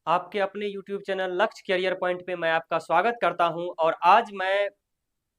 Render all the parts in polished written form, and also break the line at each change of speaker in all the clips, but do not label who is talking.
आपके अपने YouTube channel लक्ष्य करियर पॉइंट पे मैं आपका स्वागत करता हूं और आज मैं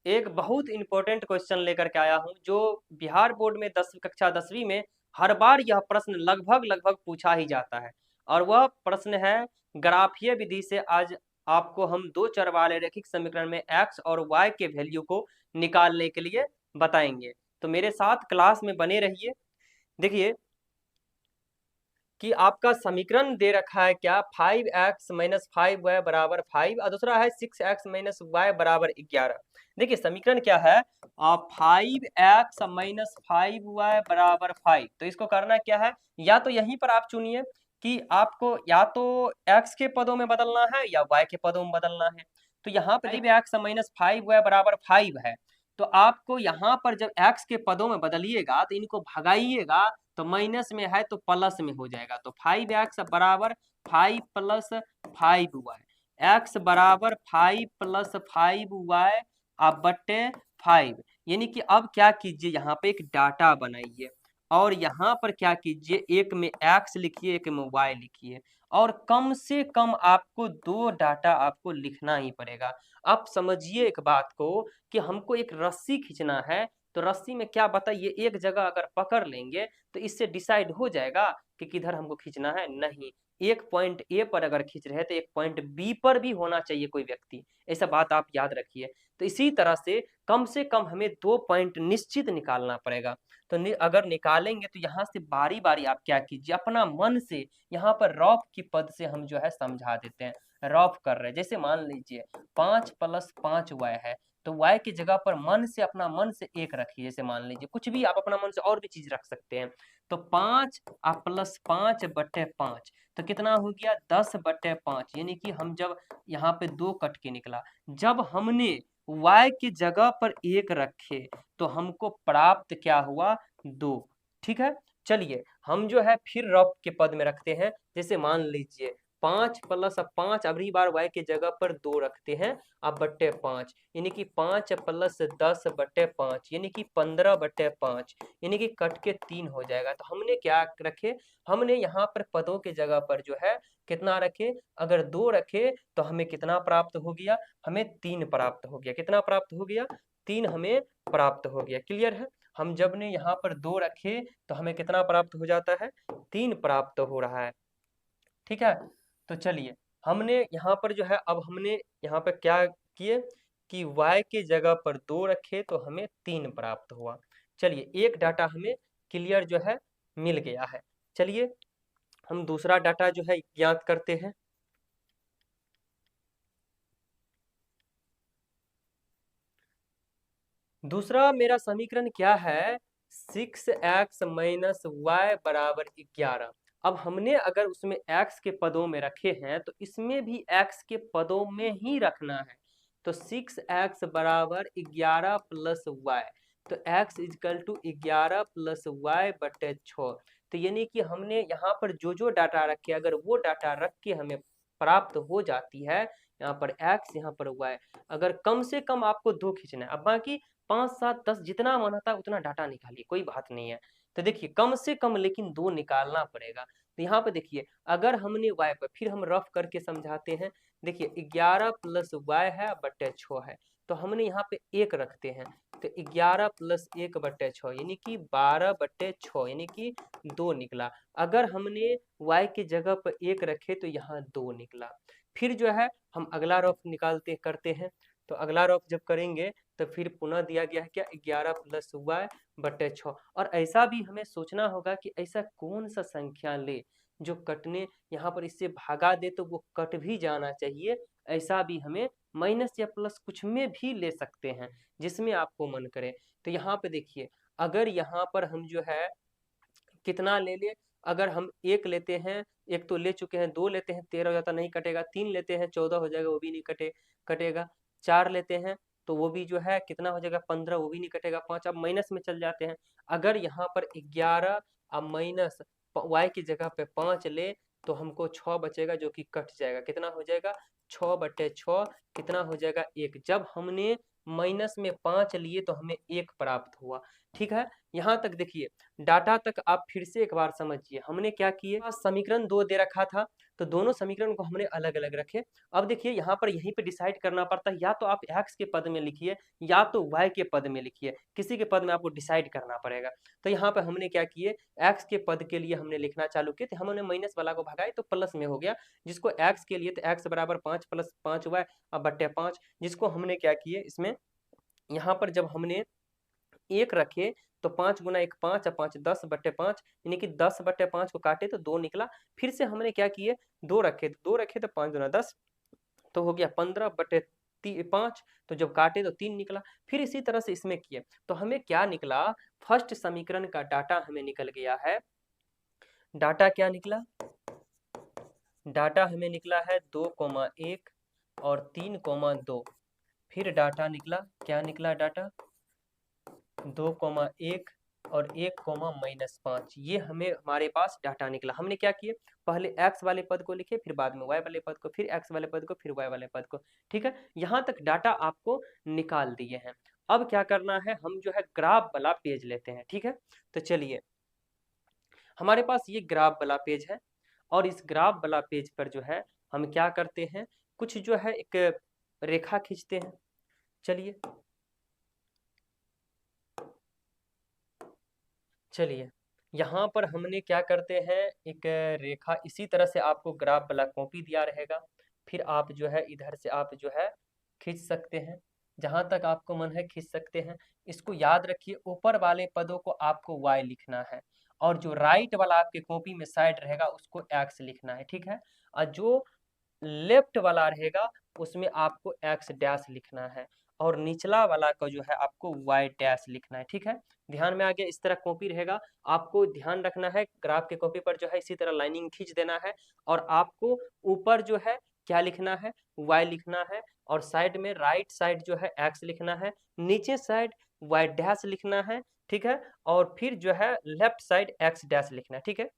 एक बहुत इंपॉर्टेंट क्वेश्चन लेकर के आया हूं जो बिहार बोर्ड में 10वीं कक्षा में हर बार यह प्रश्न लगभग लगभग पूछा ही जाता है। और वह प्रश्न है ग्राफीय विधि से। आज आपको हम दो चर वाले रैखिक समीकरण में x और y के वैल्यू को निकालने के लिए बताएंगे। तो मेरे साथ क्लास में बने रहिए। देखिए कि आपका समीकरण दे रखा है क्या, 5x-5y बराबर 5 और दूसरा है 6x-y बराबर 11। देखिए समीकरण क्या है, 5x-5y बराबर 5। तो इसको करना क्या है, या तो यहीं पर आप चुनिए कि आपको या तो x के पदों में बदलना है या y के पदों में बदलना है। तो यहाँ पे 5x-5y बराबर 5 है, तो आपको यहाँ पर जब x के पदों में बदलिएगा तो इनको भगाइएगा, तो माइनस में है तो प्लस में हो जाएगा। तो 5x बराबर 5 प्लस 5y, x बराबर 5 प्लस 5y अब बट्टे 5। यानी कि अब क्या कीजिए, यहाँ पे एक डाटा बनाइए और यहाँ पर क्या कीजिए, एक में x लिखिए एक में y लिखिए और कम से कम आपको दो डाटा आपको लिखना ही पड़ेगा। आप समझिए एक बात को कि हमको एक रस्सी खींचना है, तो रस्सी में क्या बताइए, एक जगह अगर पकड़ लेंगे तो इससे डिसाइड हो जाएगा कि किधर हमको खींचना है। नहीं, एक पॉइंट ए पर अगर खींच रहे हैं तो एक पॉइंट बी पर भी होना चाहिए कोई व्यक्ति। ऐसा बात आप याद रखिए। तो इसी तरह से कम हमें दो पॉइंट निश्चित निकालना पड़ेगा। तो अगर निकालेंगे तो यहाँ से बारी बारी आप क्या कीजिए, अपना मन से यहाँ पर रॉफ की पद से हम जो है समझा देते हैं। रॉफ कर रहे हैं, जैसे मान लीजिए 5 प्लस 5y है, तो y की जगह पर मन से अपना मन से एक रखिए। जैसे मान लीजिए कुछ भी आप अपना मन से और भी चीज रख सकते हैं। तो 5 प्लस 5 बटे 5 तो कितना हो गया, 10 बटे 5। यानी कि हम जब यहाँ पे दो कट के निकला, जब हमने y की जगह पर एक रखे तो हमको प्राप्त क्या हुआ, 2। ठीक है, चलिए हम जो है फिर रफ के पद में रखते हैं। जैसे मान लीजिए 5 प्लस 5, अगली बार y की जगह पर 2 रखते हैं अब बट्टे 5, यानी कि 5 प्लस 10 बट्टे 5 यानी कि 15 बट्टे 5, यानी कि कट के 3 हो जाएगा। तो हमने क्या रखे, हमने यहाँ पर पदों के जगह पर जो है कितना रखे, अगर 2 रखे तो हमें कितना प्राप्त हो गया, हमें 3 प्राप्त हो गया। कितना प्राप्त हो गया, 3 हमें प्राप्त हो गया। क्लियर है, हम जब ने यहाँ पर 2 रखे तो हमें कितना प्राप्त हो जाता है, 3 प्राप्त हो रहा है। ठीक है, तो चलिए हमने यहाँ पर जो है, अब हमने यहाँ पर क्या किए कि y के जगह पर 2 रखे तो हमें 3 प्राप्त हुआ। चलिए एक डाटा हमें क्लियर जो है मिल गया है। चलिए हम दूसरा डाटा जो है ज्ञात करते हैं। दूसरा मेरा समीकरण क्या है, 6x-y बराबर 11। अब हमने अगर उसमें x के पदों में रखे हैं तो इसमें भी x के पदों में ही रखना है। तो 6x बराबर 11 प्लस y, तो x equal to 11 plus y बटे 6। तो यानी कि हमने यहाँ पर जो जो डाटा रखे, अगर वो डाटा रख के हमें प्राप्त हो जाती है, यहाँ पर x यहाँ पर y, अगर कम से कम आपको दो खींचना है। अब बाकी 5, 7, 10 जितना मन आता है उतना डाटा निकालिए, कोई बात नहीं है। तो देखिए कम से कम लेकिन दो निकालना पड़ेगा। तो यहाँ पे देखिए अगर हमने y पर, फिर हम रफ करके समझाते हैं। देखिए 11 प्लस y है बट्टे 6 है, तो हमने यहाँ पे एक रखते हैं। तो 11 प्लस 1 बट्टे 6 यानी कि 12 बट्टे 6 यानी कि 2 निकला। अगर हमने y की जगह पर एक रखे तो यहाँ 2 निकला। फिर जो है हम अगला रफ निकालते करते हैं। तो अगला रफ जब करेंगे तो फिर पुनः दिया गया है क्या, 11 प्लस y बटे 6। और ऐसा भी हमें सोचना होगा कि ऐसा कौन सा संख्या ले जो कटने, यहाँ पर इससे भागा दे तो वो कट भी जाना चाहिए। ऐसा भी हमें माइनस या प्लस कुछ में भी ले सकते हैं, जिसमें आपको मन करे। तो यहाँ पे देखिए अगर यहाँ पर हम जो है कितना ले ले, अगर हम एक लेते हैं, एक तो ले चुके हैं, दो लेते हैं 13 हो जाता, नहीं कटेगा। तीन लेते हैं 14 हो जाएगा, वो भी नहीं कटेगा। चार लेते हैं तो वो भी जो है कितना हो जाएगा, 15, वो भी नहीं कटेगा। 5 अब माइनस में चल जाते हैं। अगर यहाँ पर 11 अब माइनस y की जगह पे 5 ले तो हमको 6 बचेगा जो कि कट जाएगा। कितना हो जाएगा, 6 बटे 6 कितना हो जाएगा, 1। जब हमने माइनस में 5 लिए तो हमें 1 प्राप्त हुआ। ठीक है, यहाँ तक देखिए, डाटा तक आप फिर से एक बार समझिए। हमने क्या किए, समीकरण 2 दे रखा था, तो दोनों समीकरण को हमने अलग-अलग रखे। अब देखिए यहाँ पर यहीं पे डिसाइड करना पड़ता है, या तो आप x के पद में लिखिए या तो y के पद में लिखिए, किसी के पद में आपको डिसाइड करना पड़ेगा। तो यहाँ पे हमने क्या किए, x के पद के लिए हमने लिखना चालू किए, तो हमने माइनस वाला को भगाए तो प्लस में हो गया, जिसको x के लिए तो x बराबर 5 + 5y बट्टे 5, जिसको हमने क्या किए इसमें, यहाँ पर जब हमने 1 रखे तो 5 गुना 1 5 और 5 10 बट्टे 5, यानी कि 10 बट्टे 5 को काटे तो 2 निकला। फिर से हमने क्या किए, 2 रखे तो 5 गुना 10 तो हो गया 15 बट्टे 5, तो जब काटे तो 3 निकला। फिर इसी तरह से इसमें किए तो हमें क्या निकला, फर्स्ट समीकरण का डाटा हमें निकल गया है। डाटा क्या निकला, डाटा हमें निकला है 2,1 और 3,2। फिर डाटा निकला, क्या निकला डाटा, 2,1 और 1,-5, ये हमें हमारे पास डाटा निकला। हमने क्या किए, पहले x वाले पद को लिखे, फिर बाद में y वाले पद को, फिर x वाले पद को, फिर y वाले पद को। ठीक है, यहाँ तक डाटा आपको निकाल दिए हैं। अब क्या करना है, हम जो है ग्राफ वाला पेज लेते हैं। ठीक है, तो चलिए हमारे पास ये ग्राफ वाला पेज है, और इस ग्राफ वाला पेज पर जो है हम क्या करते हैं, कुछ जो है एक रेखा खींचते हैं। चलिए चलिए यहाँ पर हमने क्या करते हैं, एक रेखा, इसी तरह से आपको ग्राफ वाला कॉपी दिया रहेगा, फिर आप जो है इधर से आप जो है खींच सकते हैं, जहां तक आपको मन है खींच सकते हैं। इसको याद रखिए, ऊपर वाले पदों को आपको y लिखना है, और जो राइट वाला आपके कॉपी में साइड रहेगा उसको x लिखना है। ठीक है, और जो लेफ्ट वाला रहेगा उसमें आपको x डैश लिखना है, और निचला वाला का जो है आपको y डैश लिखना है। ठीक है, ध्यान में आ गया, इस तरह कॉपी रहेगा। आपको ध्यान रखना है, ग्राफ के कॉपी पर जो है इसी तरह लाइनिंग खींच देना है, और आपको ऊपर जो है क्या लिखना है, y लिखना है, और साइड में राइट साइड जो है x लिखना है, नीचे साइड y डैश लिखना है। ठीक है, और फिर जो है लेफ्ट साइड x डैश लिखना है। ठीक है,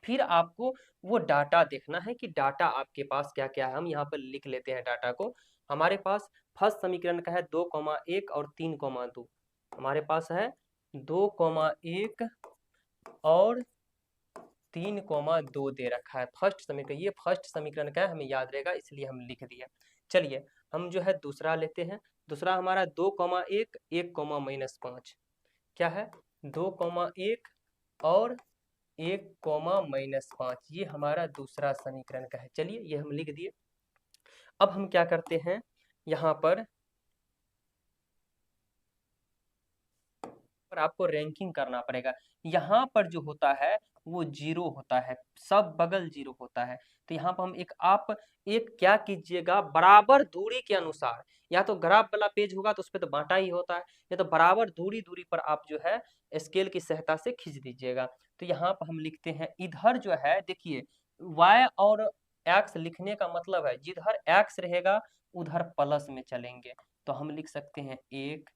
फिर आपको वो डाटा देखना है कि डाटा आपके पास क्या क्या है। हम यहाँ पर लिख लेते हैं डाटा को। हमारे पास फर्स्ट समीकरण का है 2,1 और 3,2। हमारे पास है 2,1 और 3,2 दे रखा है फर्स्ट समीकरण। ये फर्स्ट समीकरण का है, हमें याद रहेगा इसलिए हम लिख दिए। चलिए हम जो है दूसरा लेते हैं। दूसरा हमारा 2,1 1,-5 क्या है, 2,1 और 1,-5, ये हमारा दूसरा समीकरण का है। चलिए ये हम लिख दिए। अब हम क्या करते हैं, यहाँ पर आपको रैंकिंग करना पड़ेगा। यहाँ पर जो होता है वो 0 होता है, सब बगल 0 होता है। तो यहाँ पर हम आप एक क्या कीजिएगा, बराबर दूरी के अनुसार, या तो ग्राफ वाला पेज होगा तो उस पर तो बांटा ही होता है, या तो बराबर दूरी दूरी पर आप जो है स्केल की सहायता से खींच दीजिएगा। तो यहाँ पर हम लिखते हैं, इधर जो है देखिए y और x लिखने का मतलब है जिधर x रहेगा उधर प्लस में चलेंगे। तो हम लिख सकते हैं 1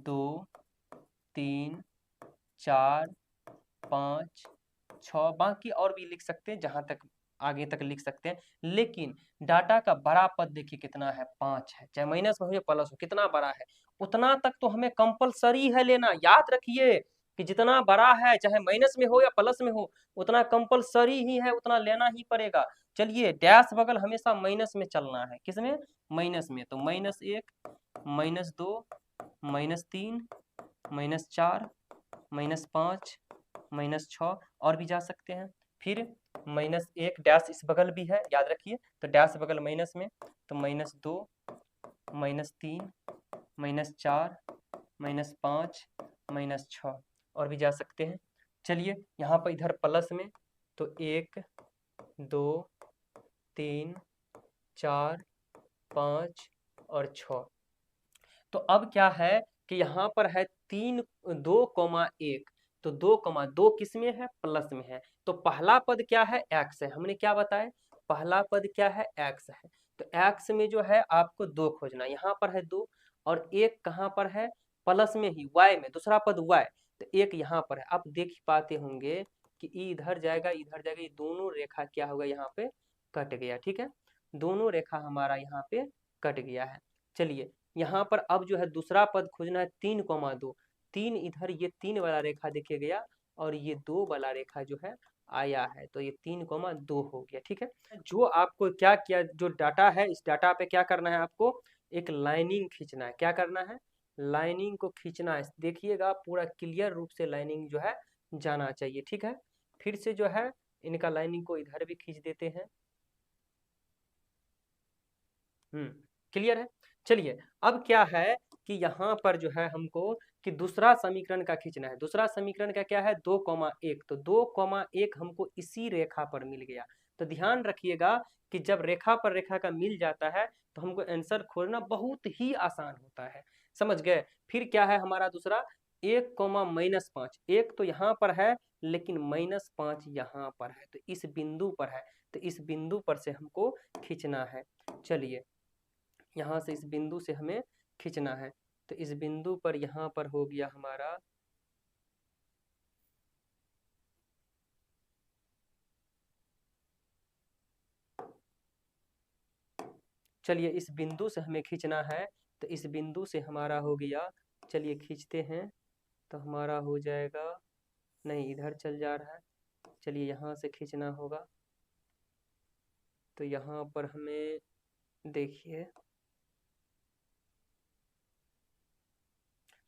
2 3 4 5 6, बाकी और भी लिख सकते हैं, जहां तक आगे तक लिख सकते हैं। लेकिन डाटा का बड़ा पद देखिए कितना है, 5 है, चाहे माइनस में हो या प्लस हो, कितना बड़ा है, उतना तक तो हमें कंपलसरी है लेना। याद रखिए कि जितना बड़ा है, चाहे माइनस में हो या प्लस में हो, उतना कंपलसरी ही है, उतना लेना ही पड़ेगा। चलिए डैश बगल हमेशा माइनस में चलना है, किसमें, माइनस में। तो -1 -2 -3 -4 -5 -6, और भी जा सकते हैं। फिर -1 डैश इस बगल भी है, याद रखिए, तो डैश बगल माइनस में, तो -2 -3 -4 -5 -6, और भी जा सकते हैं। चलिए यहाँ पर इधर प्लस में, तो 1 2 3 4 5 और 6। तो अब क्या है कि यहाँ पर है 2,1, तो 2,2 किस में है, प्लस में है। तो पहला पद क्या है, x है। हमने क्या बताया, पहला पद क्या है, x है। तो x में जो है आपको 2 खोजना, यहाँ पर है 2, और 1 कहाँ पर है, प्लस में ही, y में, दूसरा पद y, तो 1 यहाँ पर है। आप देख पाते होंगे कि इधर जाएगा इधर जाएगा, ये दोनों रेखा क्या होगा, यहाँ पे कट गया। ठीक है, दोनों रेखा हमारा यहाँ पे कट गया है। चलिए यहाँ पर अब जो है दूसरा पद खोजना है 3,2, 3 इधर ये 3 वाला रेखा देखिए गया और ये 2 वाला रेखा जो है आया है, तो ये 3,2 हो गया। ठीक है, जो आपको क्या किया, जो डाटा है इस डाटा पे क्या करना है, आपको एक लाइनिंग खींचना है। क्या करना है, लाइनिंग को खींचना है। देखिएगा पूरा क्लियर रूप से लाइनिंग जो है जाना चाहिए। ठीक है, फिर से जो है इनका लाइनिंग को इधर भी खींच देते हैं। क्लियर है। चलिए अब क्या है कि यहाँ पर जो है हमको कि दूसरा समीकरण का खींचना है। दूसरा समीकरण का क्या है, 2,1। तो 2,1 हमको इसी रेखा पर मिल गया। तो ध्यान रखिएगा कि जब रेखा पर रेखा का मिल जाता है तो हमको आंसर खोजना बहुत ही आसान होता है। समझ गए। फिर क्या है हमारा दूसरा, 1,-5। एक तो यहाँ पर है लेकिन -5 यहाँ पर है, तो इस बिंदु पर है। तो इस बिंदु पर से हमको खींचना है। चलिए यहाँ से इस बिंदु से हमें खींचना है। तो इस बिंदु पर यहाँ पर हो गया हमारा चलिए इस बिंदु से हमें खींचना है। तो इस बिंदु से हमारा हो गया, चलिए खींचते हैं तो हमारा हो जाएगा, नहीं इधर चल जा रहा है। चलिए यहाँ से खींचना होगा। तो यहाँ पर हमें देखिए,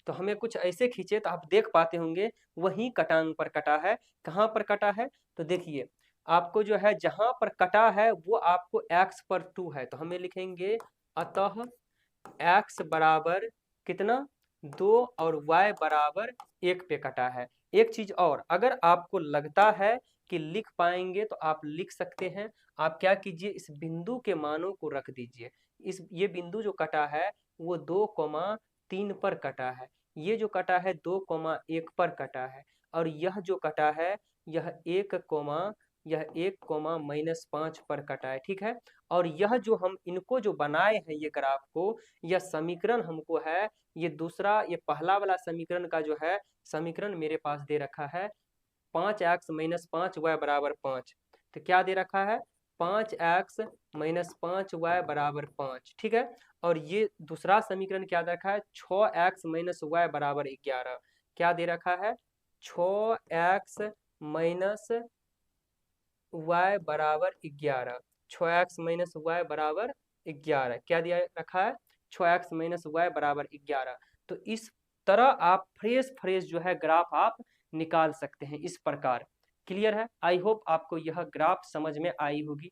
तो हमें कुछ ऐसे खींचे तो आप देख पाते होंगे वही कटांग पर कटा है। कहाँ पर कटा है, तो देखिए आपको जो है जहां पर कटा है वो आपको x पर 2 है। तो हमें लिखेंगे अतः x बराबर कितना 2 और y बराबर 1 पे कटा है। एक चीज और, अगर आपको लगता है कि लिख पाएंगे तो आप लिख सकते हैं। आप क्या कीजिए, इस बिंदु के मानों को रख दीजिए। ये बिंदु जो कटा है वो 2,3 पर कटा है। ये जो कटा है 2,1 पर कटा है। और यह जो कटा है यह 1,-5 पर कटा है। ठीक है, और यह जो हम इनको जो बनाए हैं ये ग्राफ को, यह समीकरण हमको है, ये दूसरा ये पहला वाला समीकरण का जो है समीकरण मेरे पास दे रखा है 5x-5y बराबर 5। तो क्या दे रखा है, 5x-5y बराबर 5। ठीक है, और ये दूसरा समीकरण क्या दे रखा है, 6x-y बराबर 11। क्या दे रखा है, 6x-y बराबर 11। 6x-y बराबर 11 क्या दिया रखा है, 6x-y बराबर 11। तो इस तरह आप फ्रेश फ्रेश जो है ग्राफ आप निकाल सकते हैं इस प्रकार। क्लियर है। आई होप आपको यह ग्राफ समझ में आई होगी।